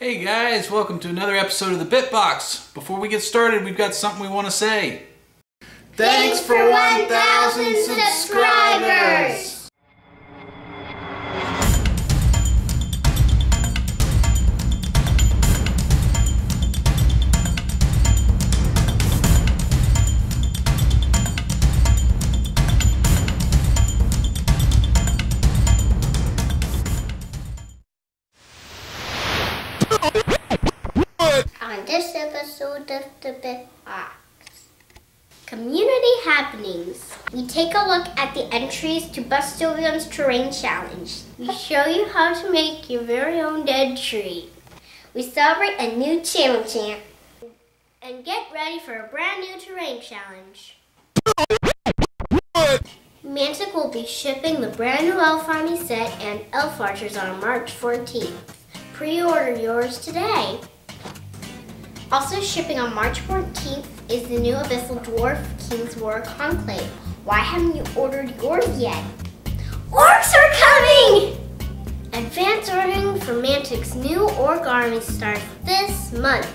Hey guys, welcome to another episode of the BitBox. Before we get started, we've got something we want to say. Thanks for 1,000 subscribers! On this episode of the BitBox, Community Happenings, we take a look at the entries to Bustovion's Terrain Challenge. We show you how to make your very own dead tree. We celebrate a new channel champ. And get ready for a brand new terrain challenge. Mantic will be shipping the brand new Elf Army set and Elf Archers on March 14th. Pre-order yours today. Also shipping on March 14th is the new Abyssal Dwarf King's War Conclave. Why haven't you ordered yours yet? Orcs are coming! Advance ordering for Mantic's new Orc Army starts this month.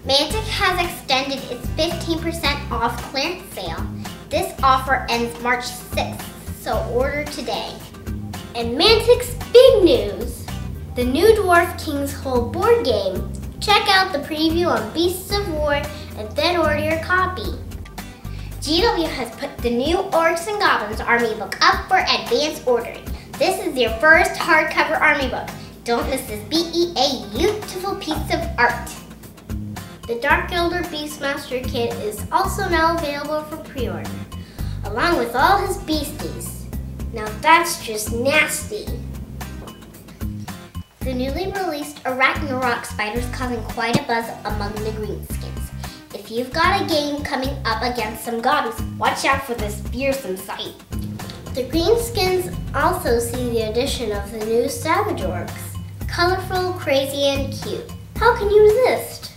Mantic has extended its 15% off clearance sale. This offer ends March 6th, so order today. And Mantic's big news! The new Dwarf King's Hole board game. Check out the preview on Beasts of War and then order your copy. GW has put the new Orcs and Goblins Army book up for advance ordering. This is your first hardcover army book. Don't miss this beautiful piece of art. The Dark Elder Beastmaster kit is also now available for pre-order, along with all his beasties. Now that's just nasty. The newly released Arachnorock spider is causing quite a buzz among the greenskins. If you've got a game coming up against some goblins, watch out for this fearsome sight. The greenskins also see the addition of the new Savage Orcs. Colorful, crazy, and cute. How can you resist?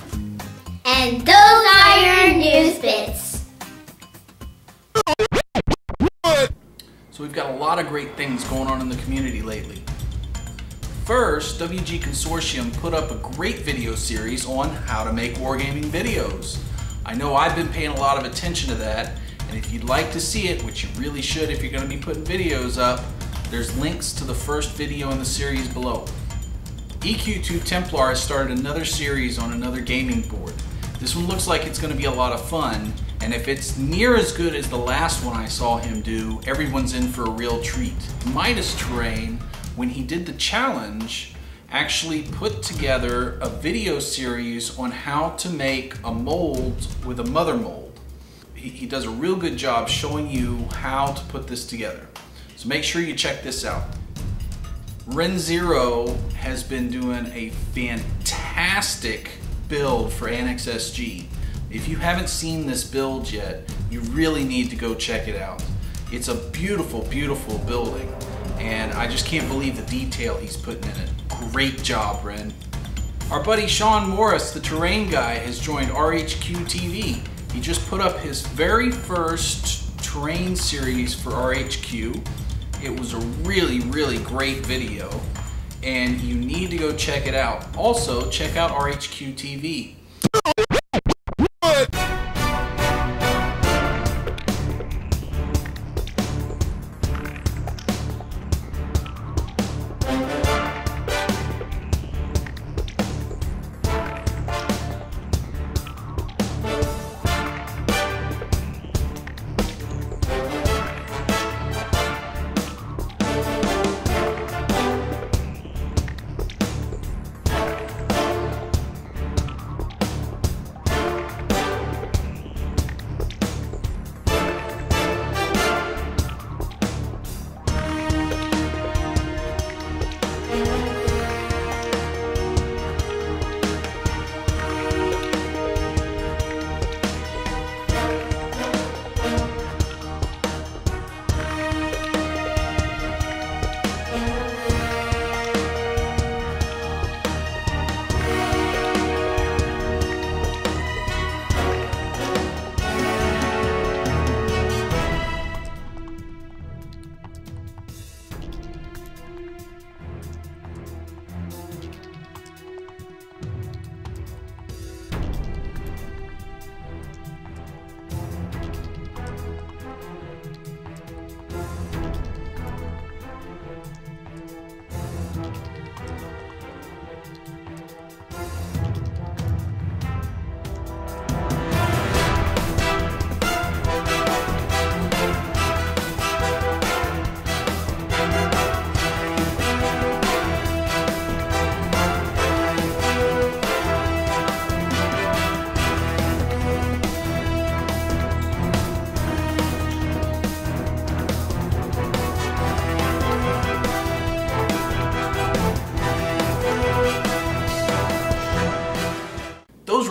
And those are your news bits. So we've got a lot of great things going on in the community lately. First, WG Consortium put up a great video series on how to make wargaming videos. I know I've been paying a lot of attention to that, and if you'd like to see it, which you really should if you're going to be putting videos up, there's links to the first video in the series below. EQ2 Templar has started another series on another gaming board. This one looks like it's going to be a lot of fun, and if it's near as good as the last one I saw him do, everyone's in for a real treat. Midas Terrain, when he did the challenge, actually put together a video series on how to make a mold with a mother mold. He does a real good job showing you how to put this together. So make sure you check this out. Ren Zero has been doing a fantastic build for Annex SG. If you haven't seen this build yet, you really need to go check it out. It's a beautiful, beautiful building. And I just can't believe the detail he's putting in it. Great job, Ren. Our buddy Sean Morris, the terrain guy, has joined RHQ TV. He just put up his very first terrain series for RHQ. It was a really, really great video, and you need to go check it out. Also, check out RHQ TV.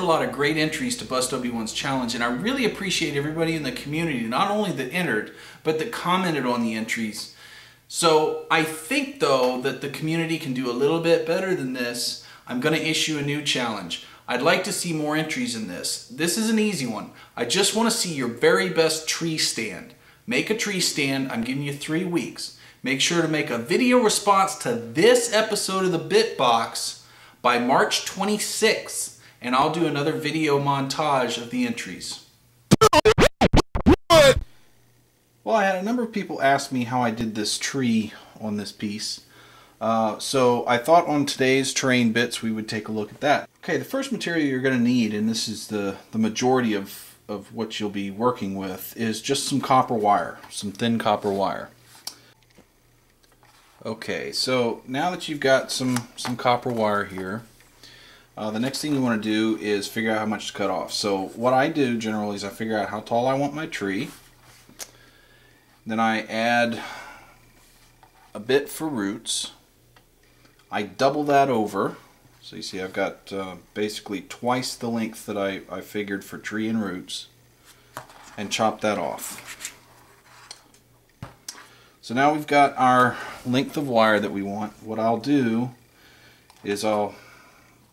are a lot of great entries to Bust W1's challenge, and I really appreciate everybody in the community, not only that entered, but that commented on the entries. So I think though that the community can do a little bit better than this. I'm going to issue a new challenge. I'd like to see more entries in this. This is an easy one. I just want to see your very best tree stand. Make a tree stand. I'm giving you 3 weeks. Make sure to make a video response to this episode of the BitBox by March 26th, and I'll do another video montage of the entries. Well, I had a number of people ask me how I did this tree on this piece. So I thought on today's terrain bits we would take a look at that. Okay, the first material you're going to need, and this is the majority of what you'll be working with, is just some copper wire, some thin copper wire. Okay, so now that you've got some copper wire here, the next thing you want to do is figure out how much to cut off. So what I do generally is I figure out how tall I want my tree. Then I add a bit for roots. I double that over. So you see I've got basically twice the length that I figured for tree and roots, and chop that off. So now we've got our length of wire that we want. What I'll do is I'll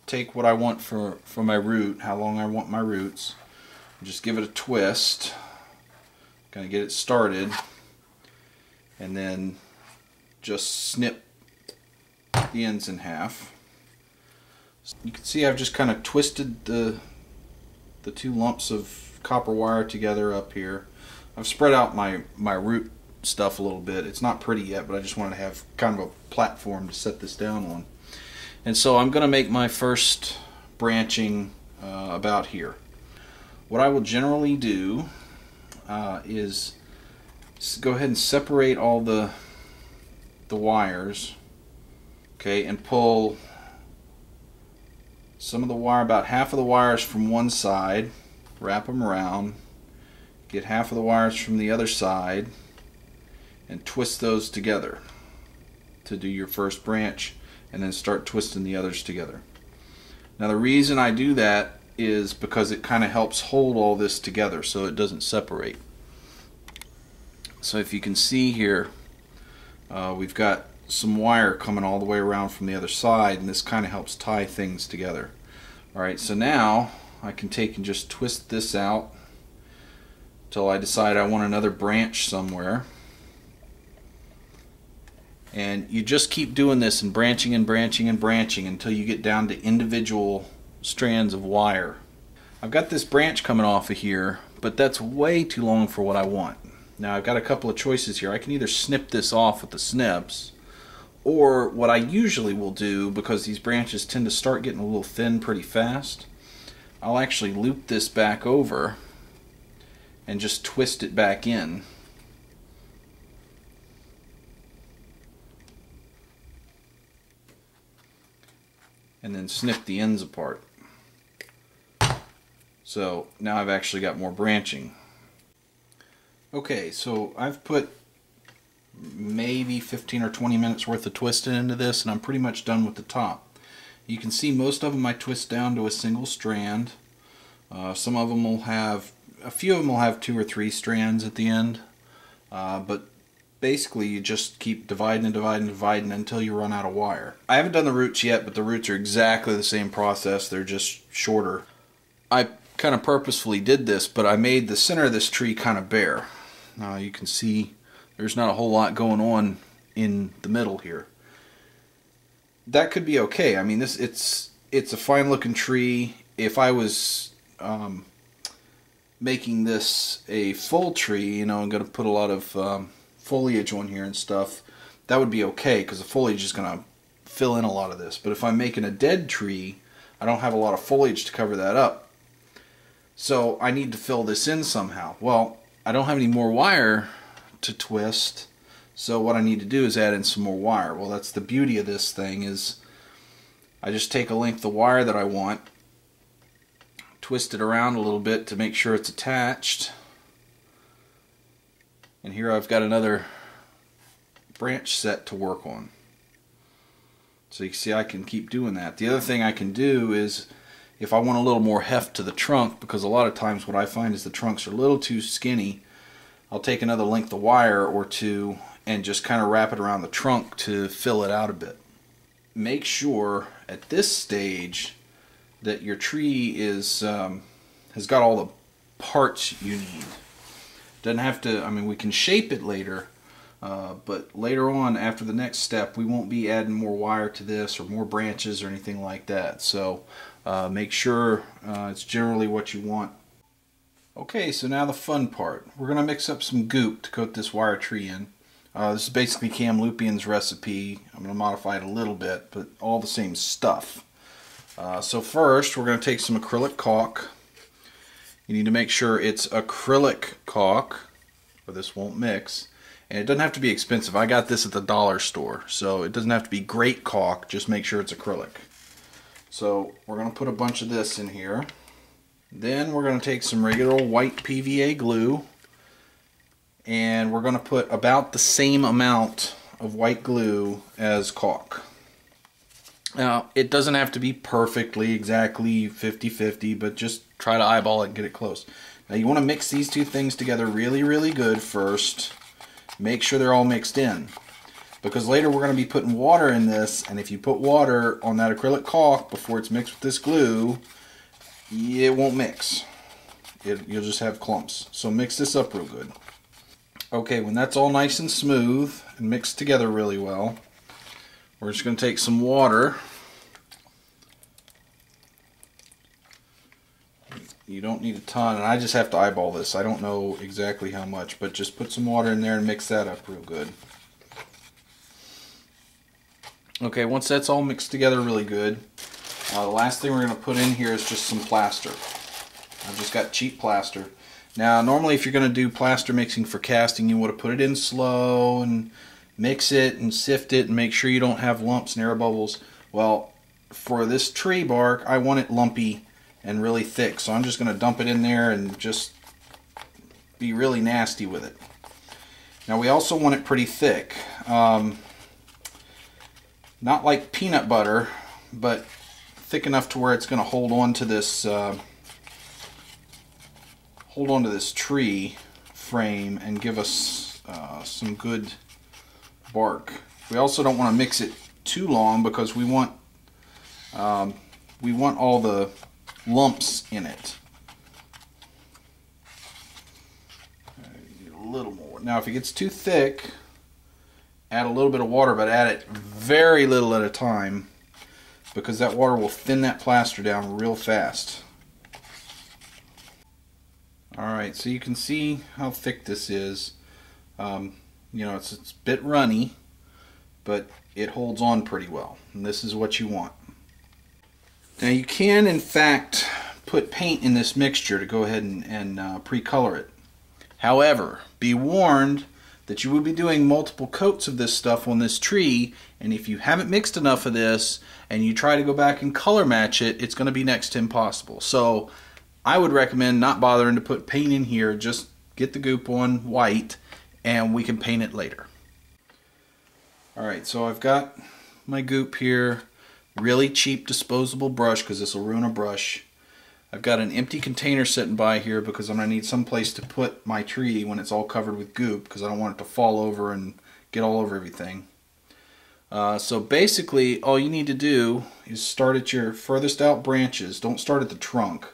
take what I want for my root, how long I want my roots, and just give it a twist, kind of get it started, and then just snip the ends in half. You can see I've just kind of twisted the 2 lumps of copper wire together up here. I've spread out my root stuff a little bit. It's not pretty yet, but I just wanted to have kind of a platform to set this down on. And so I'm going to make my first branching about here. What I will generally do is go ahead and separate all the wires, okay, and pull some of the wire, about half of the wires from one side, wrap them around, get half of the wires from the other side, and twist those together to do your first branch, and then start twisting the others together. Now the reason I do that is because it kind of helps hold all this together so it doesn't separate. So if you can see here, we've got some wire coming all the way around from the other side, and this kind of helps tie things together. Alright, so now I can take and just twist this out until I decide I want another branch somewhere. And you just keep doing this and branching and branching and branching until you get down to individual strands of wire. I've got this branch coming off of here, but that's way too long for what I want. Now I've got a couple of choices here. I can either snip this off with the snips, or what I usually will do, because these branches tend to start getting a little thin pretty fast, I'll actually loop this back over and just twist it back in. And then snip the ends apart. So now I've actually got more branching. Okay, so I've put maybe 15 or 20 minutes worth of twisting into this, and I'm pretty much done with the top. You can see most of them I twist down to a single strand. Some of them will have, a few of them will have 2 or 3 strands at the end, but basically you just keep dividing and dividing and dividing until you run out of wire. I haven't done the roots yet, but the roots are exactly the same process, they're just shorter. I kind of purposefully did this, but I made the center of this tree kind of bare. You can see there's not a whole lot going on in the middle here. That could be okay. I mean, it's a fine looking tree. If I was making this a full tree, you know, I'm going to put a lot of foliage on here and stuff, that would be okay because the foliage is going to fill in a lot of this. But if I'm making a dead tree, I don't have a lot of foliage to cover that up. So I need to fill this in somehow. Well, I don't have any more wire to twist, so what I need to do is add in some more wire. Well, that's the beauty of this thing, is I just take a length of wire that I want, twist it around a little bit to make sure it's attached, and here I've got another branch set to work on. So you can see I can keep doing that. The other thing I can do is if I want a little more heft to the trunk, because a lot of times what I find is the trunks are a little too skinny, I'll take another length of wire or two and just kind of wrap it around the trunk to fill it out a bit. Make sure at this stage that your tree is has got all the parts you need. Doesn't have to, I mean, we can shape it later, but later on after the next step we won't be adding more wire to this or more branches or anything like that. So make sure it's generally what you want. Okay, so now the fun part. We're going to mix up some goop to coat this wire tree in. This is basically Cam Lupien's recipe. I'm going to modify it a little bit, but all the same stuff. So first we're going to take some acrylic caulk. You need to make sure it's acrylic caulk or this won't mix. And it doesn't have to be expensive. I got this at the dollar store, so it doesn't have to be great caulk, just make sure it's acrylic. So we're going to put a bunch of this in here. Then we're going to take some regular white PVA glue, and we're going to put about the same amount of white glue as caulk. Now, it doesn't have to be perfectly exactly 50-50, but just try to eyeball it and get it close. Now you want to mix these two things together really, really good first. Make sure they're all mixed in, because later we're going to be putting water in this, and if you put water on that acrylic caulk before it's mixed with this glue, it won't mix. You'll just have clumps. So mix this up real good. Okay, when that's all nice and smooth and mixed together really well, we're just going to take some water. You don't need a ton, and I just have to eyeball this. I don't know exactly how much, but just put some water in there and mix that up real good. Okay, once that's all mixed together really good, the last thing we're going to put in here is just some plaster. I've just got cheap plaster. Now, normally if you're going to do plaster mixing for casting, you want to put it in slow and mix it and sift it and make sure you don't have lumps and air bubbles. Well, for this tree bark, I want it lumpy and really thick, so I'm just going to dump it in there and just be really nasty with it. Now, we also want it pretty thick. Not like peanut butter, but thick enough to where it's going to hold on to this tree frame and give us some good bark. We also don't want to mix it too long because we want all the lumps in it. A little more. Now, if it gets too thick, add a little bit of water, but add it very little at a time, because that water will thin that plaster down real fast. Alright, so you can see how thick this is. You know, it's a bit runny, but it holds on pretty well, and this is what you want. Now you can in fact put paint in this mixture to go ahead and pre-color it. However, be warned that you will be doing multiple coats of this stuff on this tree, and if you haven't mixed enough of this and you try to go back and color match it, it's going to be next to impossible. So I would recommend not bothering to put paint in here. Just get the goop on white and we can paint it later. Alright, so I've got my goop here. Really cheap disposable brush, because this will ruin a brush. I've got an empty container sitting by here because I'm going to need some place to put my tree when it's all covered with goop, because I don't want it to fall over and get all over everything. So basically all you need to do is start at your furthest out branches. Don't start at the trunk.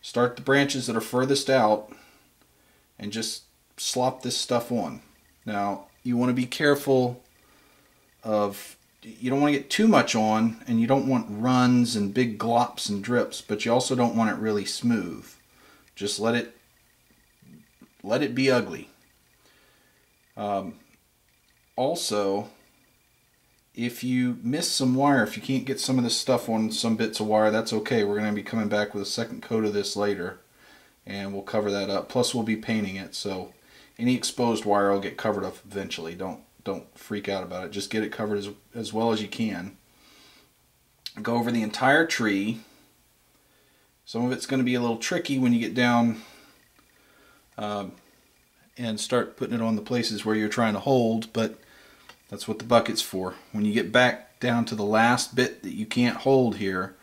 Start the branches that are furthest out and just slop this stuff on. Now you want to be careful of, you don't want to get too much on, and you don't want runs and big glops and drips, but you also don't want it really smooth. Just let it be ugly. Also, if you miss some wire, if you can't get some of this stuff on some bits of wire, that's okay. We're going to be coming back with a second coat of this later, and we'll cover that up. Plus we'll be painting it, so any exposed wire will get covered up eventually. Don't freak out about it. Just get it covered as well as you can. Go over the entire tree. Some of it's going to be a little tricky when you get down and start putting it on the places where you're trying to hold, but that's what the bucket's for. When you get back down to the last bit that you can't hold here,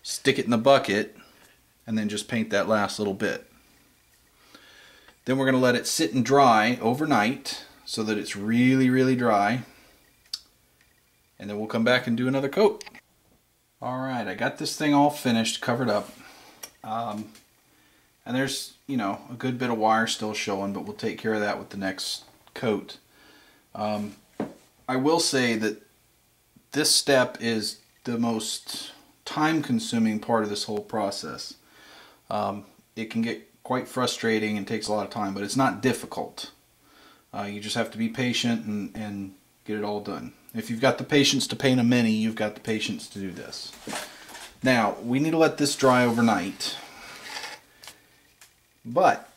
stick it in the bucket, and then just paint that last little bit. Then we're going to let it sit and dry overnight so that it's really, really dry. And then we'll come back and do another coat. Alright, I got this thing all finished, covered up. And there's, you know, a good bit of wire still showing, but we'll take care of that with the next coat. I will say that this step is the most time-consuming part of this whole process. It can get quite frustrating and takes a lot of time, but it's not difficult. You just have to be patient and get it all done. If you've got the patience to paint a mini, you've got the patience to do this. Now, we need to let this dry overnight. But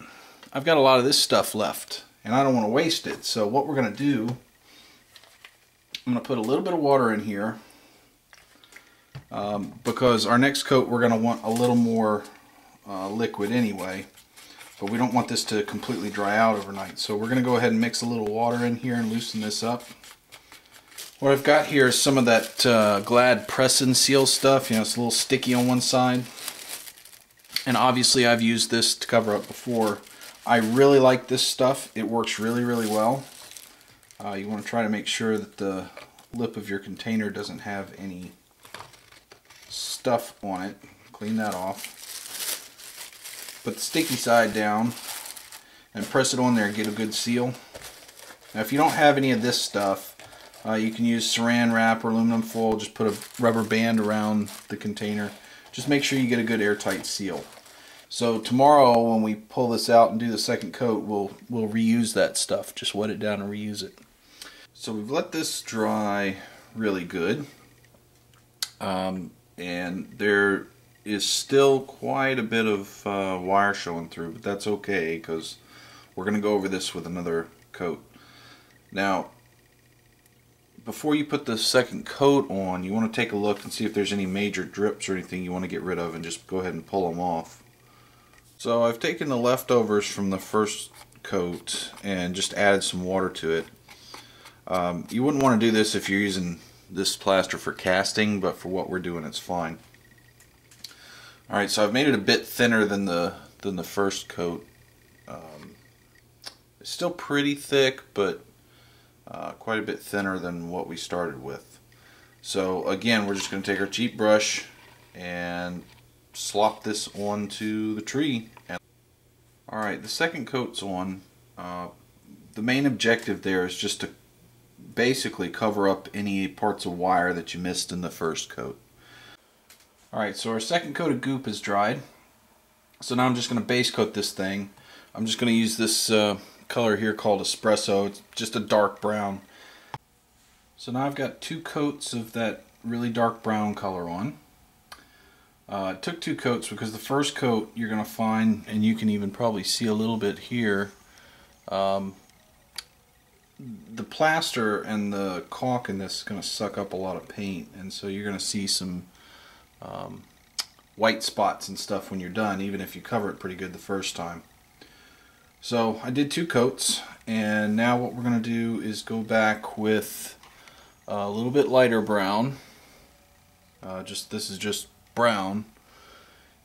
I've got a lot of this stuff left, and I don't want to waste it. So what we're going to do, I'm going to put a little bit of water in here because our next coat we're going to want a little more liquid anyway, but we don't want this to completely dry out overnight. So we're going to go ahead and mix a little water in here and loosen this up. What I've got here is some of that Glad Press and Seal stuff. You know, it's a little sticky on one side. And obviously I've used this to cover up before. I really like this stuff. It works really, really well. You want to try to make sure that the lip of your container doesn't have any stuff on it. Clean that off. Put the sticky side down and press it on there and get a good seal. Now if you don't have any of this stuff, you can use saran wrap or aluminum foil. Just put a rubber band around the container. Just make sure you get a good airtight seal. So tomorrow when we pull this out and do the second coat, we'll reuse that stuff. Just wet it down and reuse it. So we've let this dry really good. And there is still quite a bit of wire showing through, but that's okay because we're going to go over this with another coat. Now, before you put the second coat on, you want to take a look and see if there's any major drips or anything you want to get rid of, and just go ahead and pull them off. So I've taken the leftovers from the first coat and just added some water to it. You wouldn't want to do this if you're using this plaster for casting, but for what we're doing it's fine. Alright, so I've made it a bit thinner than the first coat. It's still pretty thick, but quite a bit thinner than what we started with. So again, we're just going to take our cheap brush and slop this onto the tree. Alright, the second coat's on. The main objective there is just to basically cover up any parts of wire that you missed in the first coat. Alright, so our second coat of goop is dried. So now I'm just going to base coat this thing. I'm just going to use this color here called Espresso. It's just a dark brown. So now I've got two coats of that really dark brown color on. It took two coats because the first coat you're going to find, and you can even probably see a little bit here, the plaster and the caulk in this is going to suck up a lot of paint, and so you're going to see some white spots and stuff when you're done, even if you cover it pretty good the first time. So I did two coats, and now what we're going to do is go back with a little bit lighter brown. This is just brown,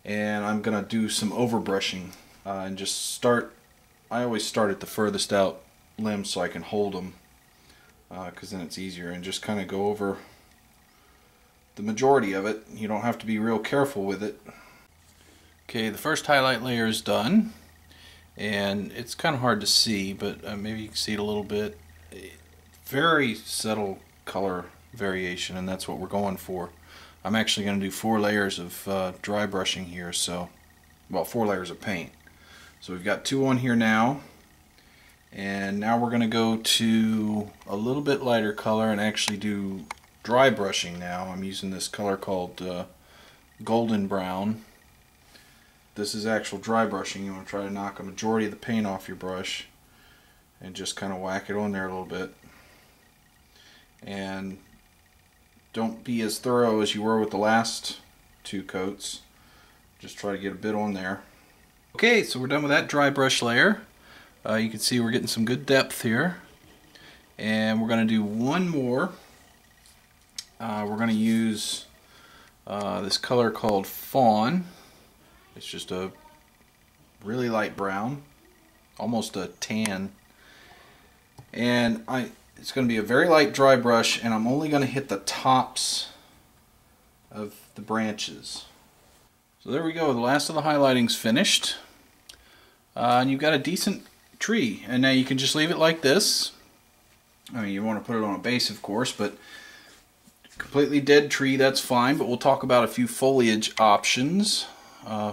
and I'm going to do some overbrushing and just start. I always start at the furthest out limbs so I can hold them, because then it's easier, and just kind of go over the majority of it. You don't have to be real careful with it. Okay, the first highlight layer is done, and it's kind of hard to see, but maybe you can see it a little bit. Very subtle color variation, and that's what we're going for. I'm actually going to do 4 layers of dry brushing here, so, well, 4 layers of paint. So we've got 2 on here now, and now we're going to go to a little bit lighter color and actually do dry brushing now. I'm using this color called golden brown. This is actual dry brushing. You want to try to knock a majority of the paint off your brush and just kind of whack it on there a little bit. And don't be as thorough as you were with the last 2 coats. Just try to get a bit on there. Okay, so we're done with that dry brush layer. You can see we're getting some good depth here. And we're going to do one more. We're going to use this color called Fawn. It's just a really light brown, almost a tan. And it's going to be a very light dry brush, and I'm only going to hit the tops of the branches. So there we go, the last of the highlighting's finished. And you've got a decent tree. And now you can just leave it like this. I mean, you want to put it on a base, of course, but completely dead tree, that's fine. But we'll talk about a few foliage options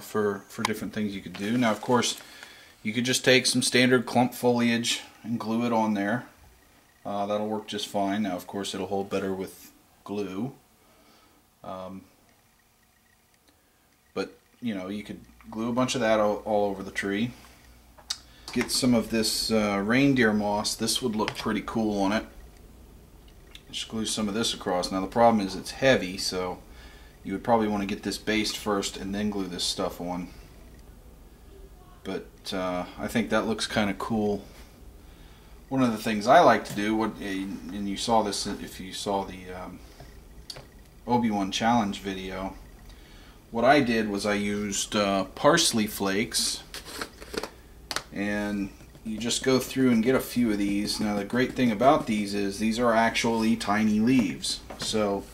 for different things you could do. Now, of course, you could just take some standard clump foliage and glue it on there. That'll work just fine. Now, of course, it'll hold better with glue. But, you know, you could glue a bunch of that all over the tree. Get some of this reindeer moss. This would look pretty cool on it. Just glue some of this across. Now, the problem is it's heavy, so you would probably want to get this based first and then glue this stuff on. But I think that looks kind of cool. One of the things I like to do, and you saw this if you saw the Obi-Wan challenge video, what I did was I used parsley flakes, and you just go through and get a few of these. Now, the great thing about these is these are actually tiny leaves, so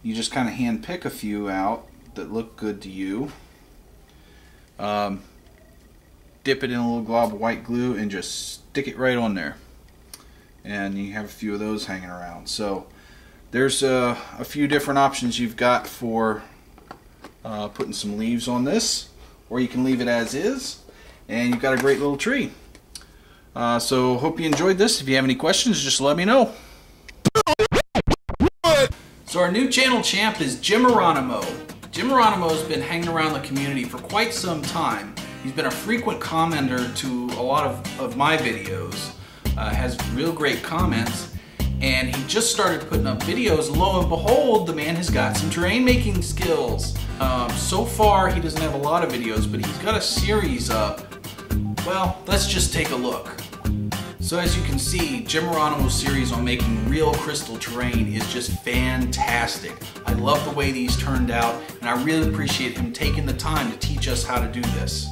you just kind of hand pick a few out that look good to you, dip it in a little glob of white glue, and just stick it right on there, and you have a few of those hanging around. So there's a few different options you've got for putting some leaves on this, or you can leave it as is, and you've got a great little tree. So hope you enjoyed this. If you have any questions, just let me know. So our new channel champ is Geronimo. Geronimo's been hanging around the community for quite some time. He's been a frequent commenter to a lot of my videos. Has real great comments, and he just started putting up videos. Lo and behold, the man has got some terrain making skills. So far he doesn't have a lot of videos, but he's got a series up. Well, let's just take a look. So as you can see, Geronimo's series on making real crystal terrain is just fantastic. I love the way these turned out, and I really appreciate him taking the time to teach us how to do this.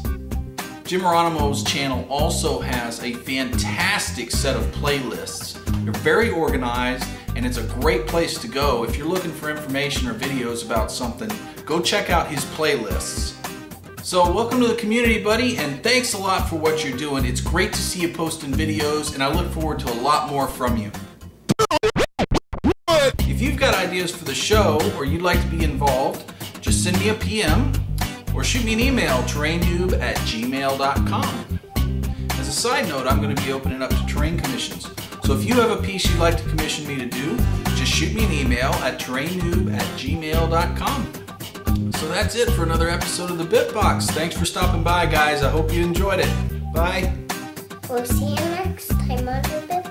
Geronimo's channel also has a fantastic set of playlists. They're very organized, and it's a great place to go. If you're looking for information or videos about something, go check out his playlists. So welcome to the community, buddy, and thanks a lot for what you're doing. It's great to see you posting videos, and I look forward to a lot more from you. If you've got ideas for the show, or you'd like to be involved, just send me a PM, or shoot me an email, terrainnoob@gmail.com. As a side note, I'm going to be opening up to terrain commissions. So if you have a piece you'd like to commission me to do, just shoot me an email at terrainnoob@gmail.com. So that's it for another episode of the BitBox. Thanks for stopping by, guys. I hope you enjoyed it. Bye. We'll see you next time on the BitBox.